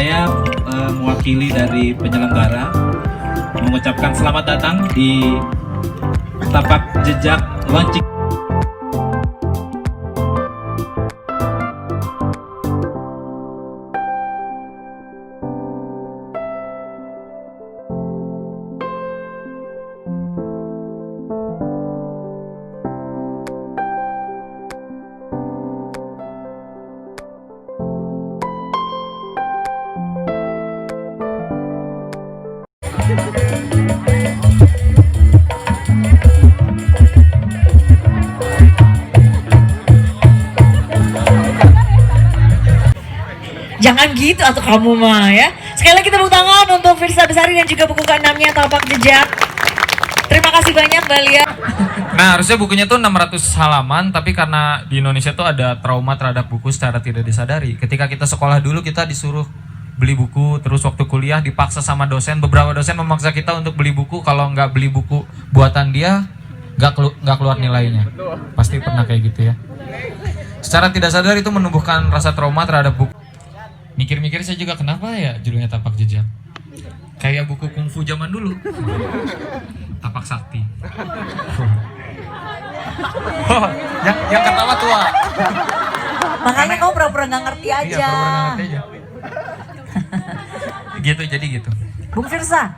saya mewakili dari penyelenggara mengucapkan selamat datang di Tapak Jejak Launching. Jangan gitu atau kamu mah ya. Sekali lagi tepuk tangan untuk Firsa Besari dan juga buku ke-6-nya Tapak Jejak. Terima kasih banyak Mbak Lia. Nah, harusnya bukunya tuh 600 halaman, tapi karena di Indonesia tuh ada trauma terhadap buku secara tidak disadari. Ketika kita sekolah dulu kita disuruh beli buku, terus waktu kuliah dipaksa sama dosen. Beberapa dosen memaksa kita untuk beli buku, kalau nggak beli buku buatan dia nggak keluar nilainya. Pasti pernah kayak gitu ya. Secara tidak sadar itu menumbuhkan rasa trauma terhadap buku. Mikir-mikir saya juga kenapa ya judulnya Tapak Jejak. Kayak buku kungfu zaman dulu. Tapak Sakti. Oh, yang ketawa tua. Makanya kamu pura-pura nggak ngerti aja. Iya, pura-pura nggak ngerti aja. Gitu, jadi gitu. Bung Firsa.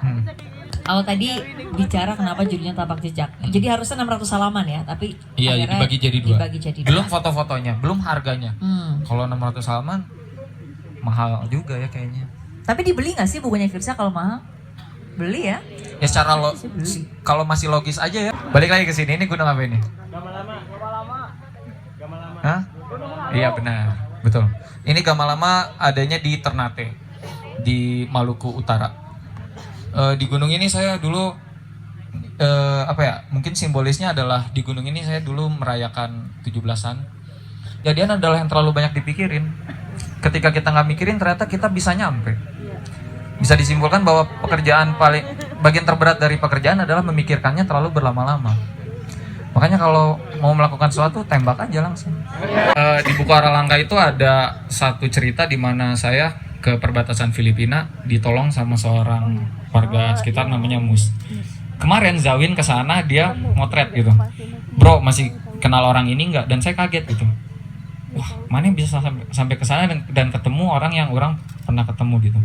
Kalau tadi bicara kenapa judulnya Tapak Jejak. Jadi harusnya 600 halaman ya, tapi Iya, akhirnya dibagi jadi dua. Belum dua. foto-fotonya, belum harganya. Kalau 600 halaman mahal juga ya kayaknya. Tapi dibeli nggak sih bukunya Firsa kalau mahal? Beli ya? Ya secara kalau masih logis aja ya. Balik lagi ke sini, ini gunung apa ini? Hah? Iya benar, betul. Ini Gamalama adanya di Ternate, di Maluku Utara. Di gunung ini saya dulu apa ya? Mungkin simbolisnya adalah di gunung ini saya dulu merayakan 17-an. Jadian adalah yang terlalu banyak dipikirin. Ketika kita nggak mikirin, ternyata kita bisa nyampe. Bisa disimpulkan bahwa bagian terberat dari pekerjaan adalah memikirkannya terlalu berlama-lama. Makanya kalau mau melakukan sesuatu, tembak aja langsung. Di buku Aralangka itu ada satu cerita di mana saya ke perbatasan Filipina ditolong sama seorang warga sekitar namanya Mus. Kemarin Zawin ke sana, dia motret gitu. Bro, masih kenal orang ini nggak? Dan saya kaget gitu. Wah, mana bisa sampai ke sana dan ketemu orang yang orang pernah ketemu gitu.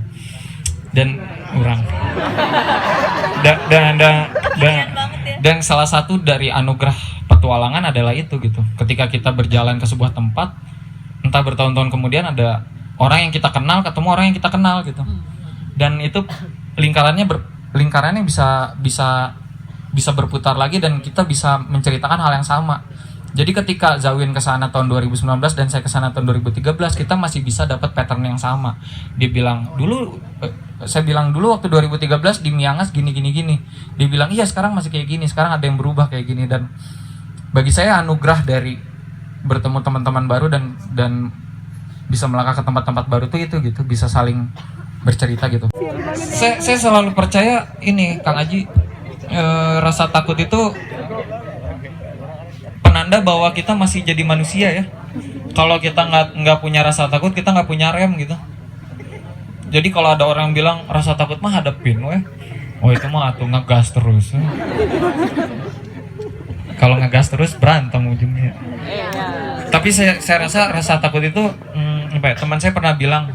Dan orang dan salah satu dari anugerah petualangan adalah itu gitu. Ketika kita berjalan ke sebuah tempat, entah bertahun-tahun kemudian ada orang yang kita kenal ketemu orang yang kita kenal gitu. Dan itu lingkarannya bisa berputar lagi dan kita bisa menceritakan hal yang sama. Jadi ketika Zawin ke sana tahun 2019 dan saya ke sana tahun 2013, kita masih bisa dapat pattern yang sama. Dia bilang, saya bilang dulu waktu 2013 di Miangas gini. Dia bilang, iya sekarang masih kayak gini, sekarang ada yang berubah kayak gini. Dan bagi saya anugerah dari bertemu teman-teman baru dan bisa melangkah ke tempat-tempat baru itu gitu, bisa saling bercerita gitu. Saya selalu percaya ini, Kang Aji, rasa takut itu penanda bahwa kita masih jadi manusia ya. Kalau kita nggak punya rasa takut, kita nggak punya rem gitu. Jadi kalau ada orang bilang rasa takut mah hadapin, oh itu mah atuh ngegas terus. Kalau ngegas terus berantem ujungnya. Tapi saya rasa takut itu, teman saya pernah bilang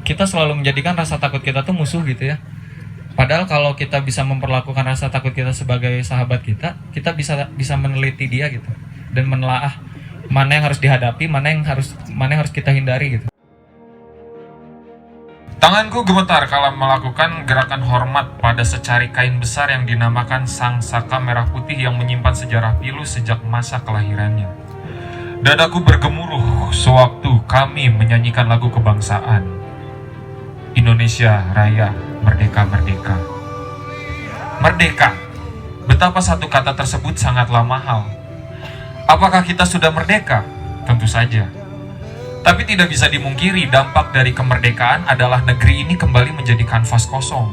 kita selalu menjadikan rasa takut kita tuh musuh gitu ya. Padahal kalau kita bisa memperlakukan rasa takut kita sebagai sahabat kita bisa meneliti dia gitu dan menelaah mana yang harus dihadapi, mana yang harus kita hindari gitu. Tanganku gemetar kala melakukan gerakan hormat pada secari kain besar yang dinamakan Sang Saka Merah Putih yang menyimpan sejarah pilu sejak masa kelahirannya. Dadaku bergemuruh sewaktu kami menyanyikan lagu kebangsaan. Indonesia Raya, Merdeka, Merdeka. Merdeka. Betapa satu kata tersebut sangatlah mahal. Apakah kita sudah merdeka? Tentu saja. Tapi tidak bisa dimungkiri dampak dari kemerdekaan adalah negeri ini kembali menjadi kanvas kosong.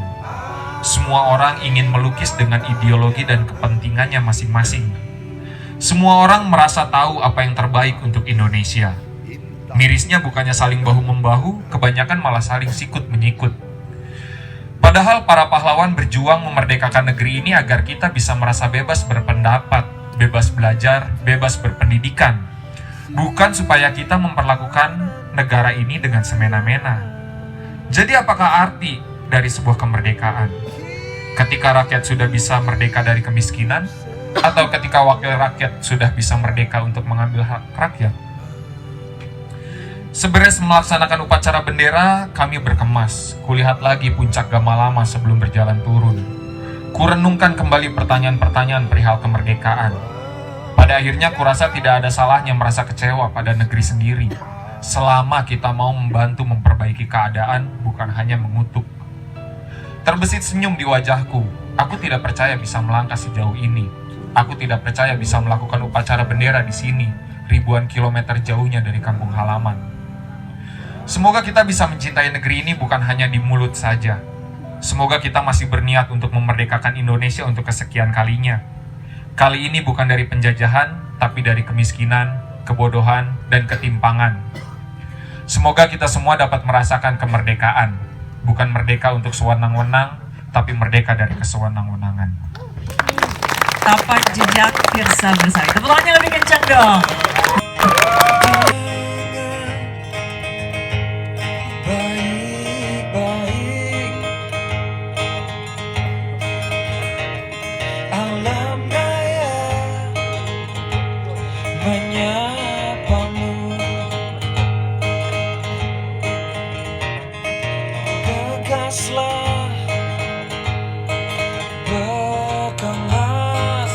Semua orang ingin melukis dengan ideologi dan kepentingannya masing-masing. Semua orang merasa tahu apa yang terbaik untuk Indonesia. Mirisnya bukannya saling bahu-membahu, kebanyakan malah saling sikut-menyikut. Padahal para pahlawan berjuang memerdekakan negeri ini agar kita bisa merasa bebas berpendapat, bebas belajar, bebas berpendidikan. Bukan supaya kita memperlakukan negara ini dengan semena-mena. Jadi apakah arti dari sebuah kemerdekaan? Ketika rakyat sudah bisa merdeka dari kemiskinan, atau ketika wakil rakyat sudah bisa merdeka untuk mengambil hak rakyat? Seberes melaksanakan upacara bendera, kami berkemas. Kulihat lagi puncak Gamalama sebelum berjalan turun. Kurenungkan kembali pertanyaan-pertanyaan perihal kemerdekaan. Pada akhirnya kurasa tidak ada salahnya merasa kecewa pada negeri sendiri, selama kita mau membantu memperbaiki keadaan, bukan hanya mengutuk. Terbesit senyum di wajahku. Aku tidak percaya bisa melangkah sejauh ini. Aku tidak percaya bisa melakukan upacara bendera di sini, ribuan kilometer jauhnya dari kampung halaman. Semoga kita bisa mencintai negeri ini bukan hanya di mulut saja. Semoga kita masih berniat untuk memerdekakan Indonesia untuk kesekian kalinya. Kali ini bukan dari penjajahan, tapi dari kemiskinan, kebodohan, dan ketimpangan. Semoga kita semua dapat merasakan kemerdekaan. Bukan merdeka untuk sewenang-wenang, tapi merdeka dari kesewenang-wenangan. Tapak Jejak Firsa Bersari. Tepuk tangannya lebih kencang dong. Menyapamu, tegaslah, berkemas,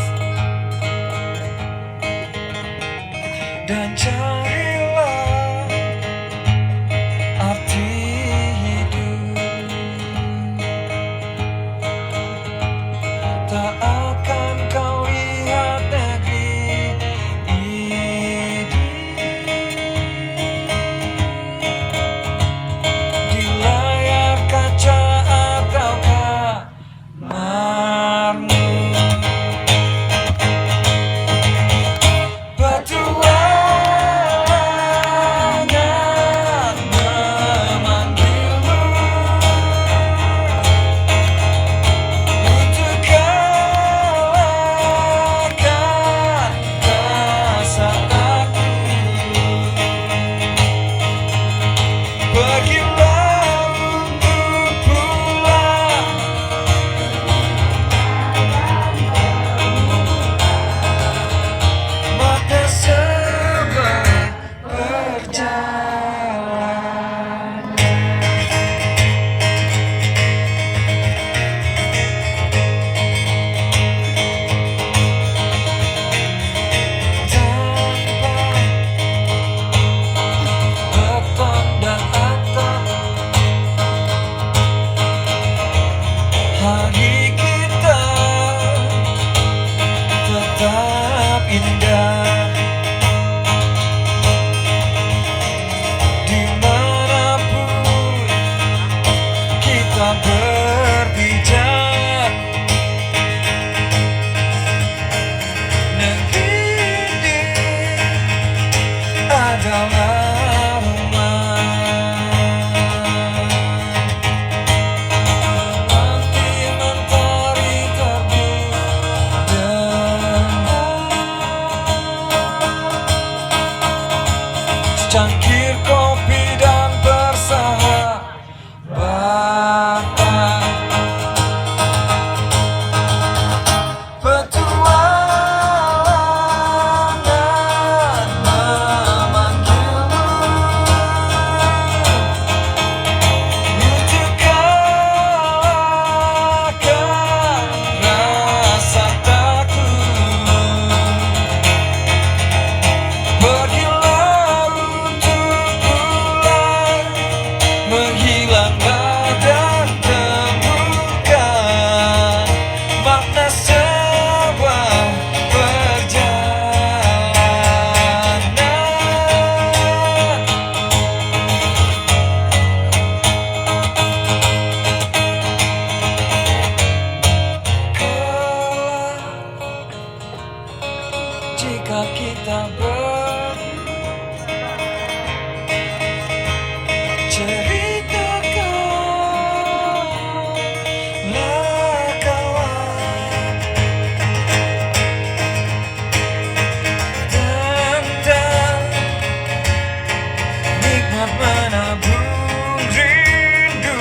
Saat menabung rindu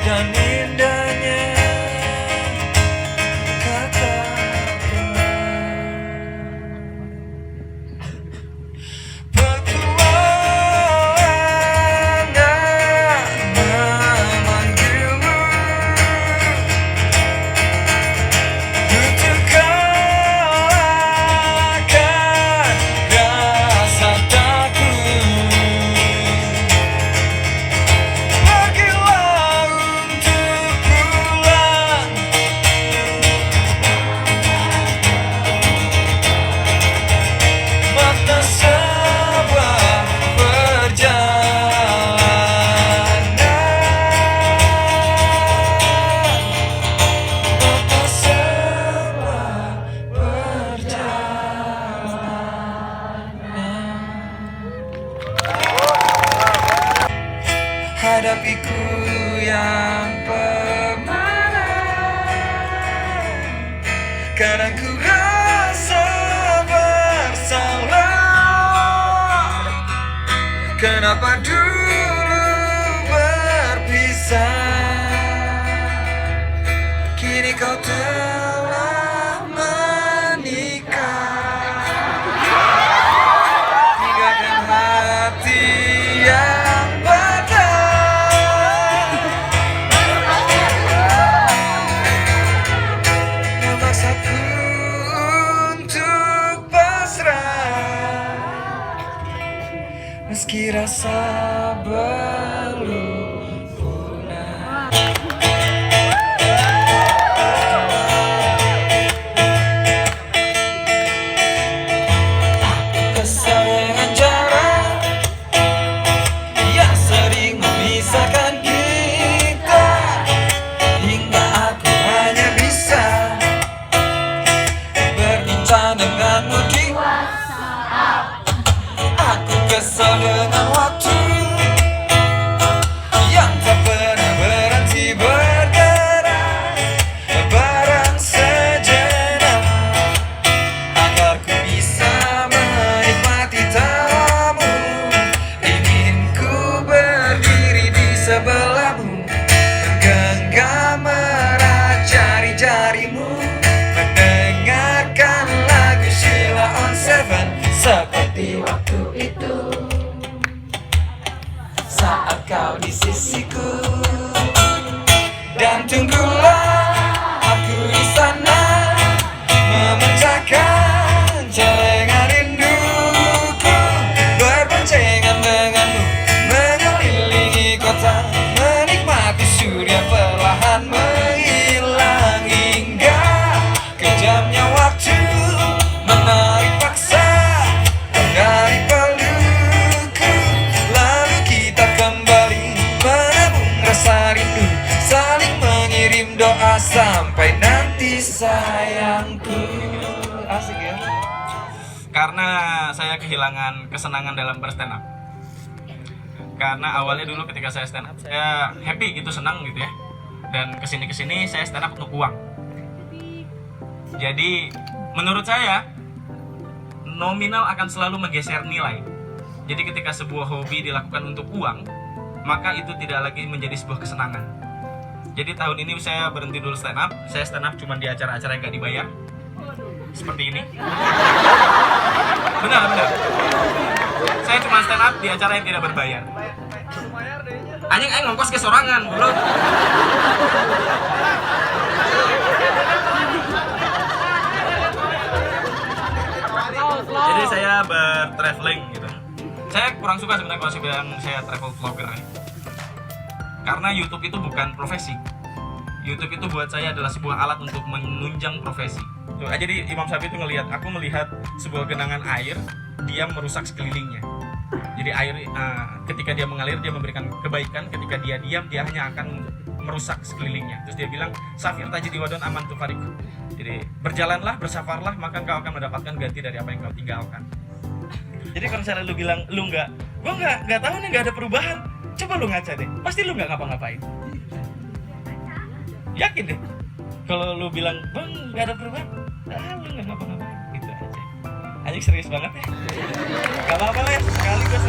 dan indahnya kata petualangan memanggilmu untuk kau akan rasa takut. Pergilah untuk pulang, mata sebuah perjalanan, mata sebuah perjalanan. Hadapiku yang pemalas, kadang ku rasa bersalah. Kenapa dulu berpisah, kini kau telah menikah. Tinggalkan hati yang patah, memaksaku untuk pasrah, meski rasa belum punah. Kesal dengan jarak yang sering memisahkan kita, hingga aku hanya bisa berbincang denganmu di WhatsApp. Aku kesal dengan waktu yang tak pernah berhenti bergerak, barang sejenak, agar ku bisa menikmati tawamu. Ingin ku berdiri di sebelahmu, menggenggam erat jari-jarimu, mendengarkan lagu Sheila on Seven, seperti waktu itu saat kau di sisiku. Dan tunggulah aku di sana, memecahkan celengan rinduku, berboncengan denganmu, mengelilingi kota, menikmati surya perlahan menghilang, hingga kejamnya waktu menarik paksa dari pelukku. Lalu kita kembali menabung rasa rindu, saling mengirim doa sampai nanti sayangku. Asik ya. Karena saya kehilangan kesenangan dalam berstand up. Karena awalnya dulu ketika saya stand up, saya happy gitu, senang gitu ya. Dan kesini saya stand up untuk uang. Jadi menurut saya nominal akan selalu menggeser nilai. Jadi ketika sebuah hobi dilakukan untuk uang, maka itu tidak lagi menjadi sebuah kesenangan. Jadi tahun ini saya berhenti dulu stand up. Saya stand up cuma di acara-acara yang gak dibayar, seperti ini. Benar. Saya cuma stand up di acara yang tidak berbayar. Anjing ngongkos ke sorangan, bro. Jadi saya bertraveling gitu. Saya kurang suka sebenarnya kalau saya travel vlogger ya. Karena YouTube itu bukan profesi. YouTube itu buat saya adalah sebuah alat untuk menunjang profesi. Tuh, jadi Imam Syafi'i itu aku melihat sebuah genangan air, dia merusak sekelilingnya. Jadi air ketika dia mengalir dia memberikan kebaikan, ketika dia diam dia hanya akan merusak sekelilingnya. Terus dia bilang, "Safir tajidi wadon aman tufariku." Jadi berjalanlah, bersafarlah, maka kau akan mendapatkan ganti dari apa yang kau tinggalkan. Jadi kalau misalnya lu bilang lu gua nggak tahu nih, nggak ada perubahan, coba lu ngaca deh, pasti lu nggak ngapa-ngapain. Yakin deh. Kalau lu bilang bang nggak ada perubahan, lu nggak ngapa-ngapain, gitu aja. Anjing serius banget ya. Gak apa-apa lah ya, sekali gue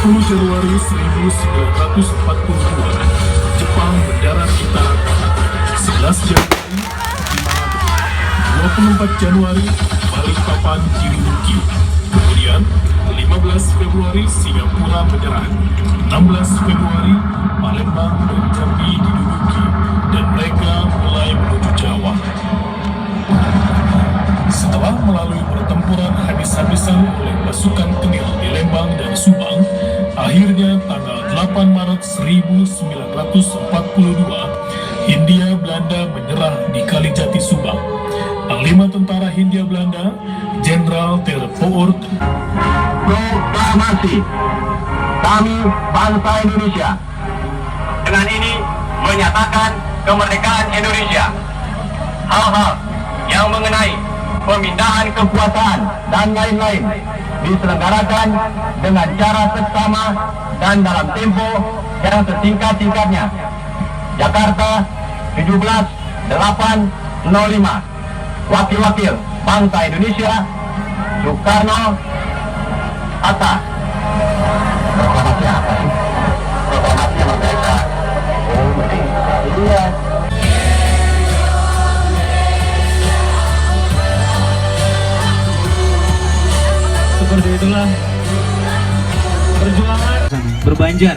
10 Januari 1942, Jepang mendarat di Tarakan. 11 Januari di Manado. 24 Januari Balikpapan diduduki. Kemudian 15 Februari Singapura menyerah. 16 Februari Palembang dan Jambi diduduki dan mereka mulai menuju Jawa. Setelah melalui pertempuran habis-habisan oleh pasukan Kenil di Lembang dan Subang, akhirnya tanggal 8 Maret 1942, Hindia Belanda menyerah di Kalijati, Subang. Panglima Tentara Hindia Belanda, Jenderal Ter Voort. Proklamasi kami bangsa Indonesia dengan ini menyatakan kemerdekaan Indonesia. Hal-hal yang mengenai pemindahan kekuasaan dan lain-lain diselenggarakan dengan cara seksama dan dalam tempo yang sesingkat-singkatnya. Jakarta, 17/8/05. Wakil-wakil bangsa Indonesia, Soekarno, Hatta. Proklamasi apa sih? Proklamasi merdeka. Oh, merdeka. Iya. Seperti itulah perjuangan berbanjar